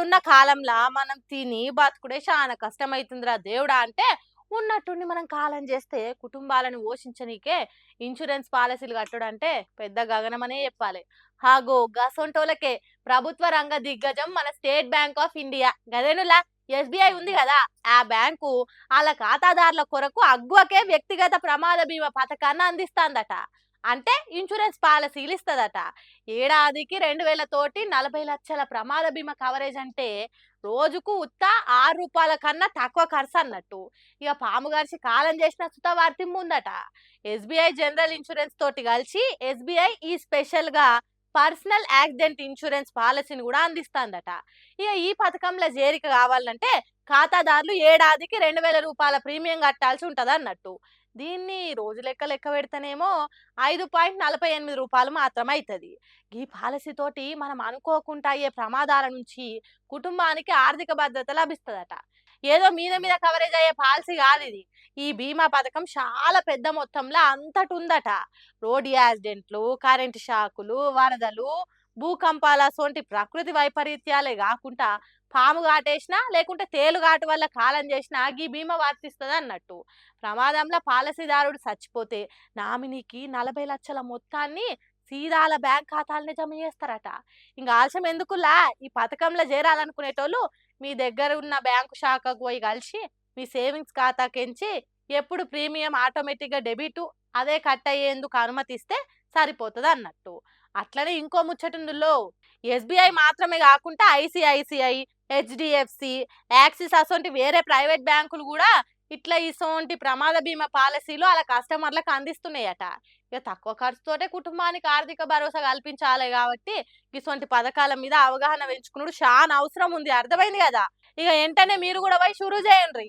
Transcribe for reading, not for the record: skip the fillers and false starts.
ఇప్పుడున్న కాలంలా మనం తిని బతుకుడే చాలా కష్టమైతుందిరా దేవుడా అంటే ఉన్నట్టుండి మనం కాలం చేస్తే కుటుంబాలను పోషించనీకే ఇన్సూరెన్స్ పాలసీలు కట్టడం అంటే పెద్ద గగనమనే చెప్పాలి. హాగో గసొంటోలకే ప్రభుత్వ రంగ దిగ్గజం మన స్టేట్ బ్యాంక్ ఆఫ్ ఇండియా గదేనులా ఎస్బీఐ ఉంది కదా. ఆ బ్యాంకు వాళ్ళ ఖాతాదారుల కొరకు అగ్వకే వ్యక్తిగత ప్రమాద బీమా పథకాన్ని అందిస్తాందట. అంటే ఇన్సూరెన్స్ పాలసీలు ఇస్తదట. ఏడాదికి 2000 తోటి 40 లక్షల ప్రమాద బీమా కవరేజ్ అంటే రోజుకు ఉత్త రూ. 6 కన్నా తక్కువ ఖర్చు అన్నట్టు. ఇక పాము గరిచి కాలం చేసిన సుత వర్తింపుందట. ఎస్బీఐ జనరల్ ఇన్సూరెన్స్ తోటి కలిసి ఎస్బీఐ ఈ స్పెషల్ గా పర్సనల్ యాక్సిడెంట్ ఇన్సూరెన్స్ పాలసీని కూడా అందిస్తాందట. ఇక ఈ పథకంలో చేరిక కావాలంటే ఖాతాదారులు ఏడాదికి 2000 ప్రీమియం కట్టాల్సి ఉంటది అన్నట్టు. దీన్ని రోజు లెక్క పెడితేనేమో రూ. 5.48 మాత్రం అవుతుంది. ఈ పాలసీ తోటి మనం అనుకోకుండా అయ్యే ప్రమాదాల నుంచి కుటుంబానికి ఆర్థిక భద్రత లభిస్తుందట. ఏదో మీద మీద కవరేజ్ అయ్యే పాలసీ కాదు ఇది. ఈ బీమా పథకం చాలా పెద్ద మొత్తంలో అంతటుందట. రోడ్ యాక్సిడెంట్లు, కరెంటు షాకులు, వరదలు, భూకంపాల సోంటి ప్రకృతి వైపరీత్యాలే కాకుండా పాము కాటేసినా లేకుంటే తేలుగాటు వల్ల కాలం చేసినా ఈ బీమా వర్తిస్తుంది అన్నట్టు. ప్రమాదంలో పాలసీదారుడు చచ్చిపోతే నామినీకి 40 లక్షల మొత్తాన్ని సీదాల బ్యాంక్ ఖాతాలనే జమ చేస్తారట. ఇంకా ఆలస్యం ఎందుకులా, ఈ పథకంలో చేరాలనుకునేటోళ్ళు మీ దగ్గర ఉన్న బ్యాంకు శాఖకు పోయి కలిసి మీ సేవింగ్స్ ఖాతాకెంచి ఎప్పుడు ప్రీమియం ఆటోమేటిక్గా డెబిట్ అదే కట్ అయ్యేందుకు అనుమతిస్తే సరిపోతుంది అన్నట్టు. అట్లనే ఇంకో ముచ్చటుందులో ఎస్బీఐ మాత్రమే కాకుండా ఐసిఐసిఐ, హెచ్డిఎఫ్సి, యాక్సిస్ అసొంటి వేరే ప్రైవేట్ బ్యాంకులు కూడా ఇట్లా ఇసోంటి ప్రమాద బీమా పాలసీలు అలా కస్టమర్లకు అందిస్తున్నాయట. ఇక తక్కువ ఖర్చుతోటే కుటుంబానికి ఆర్థిక భరోసా కల్పించాలి కాబట్టి ఇసొంటి పథకాల మీద అవగాహన పెంచుకున్నాడు చాలా అవసరం ఉంది. అర్థమైంది కదా. ఇక వెంటనే మీరు కూడా పోయి షురూ చేయండి.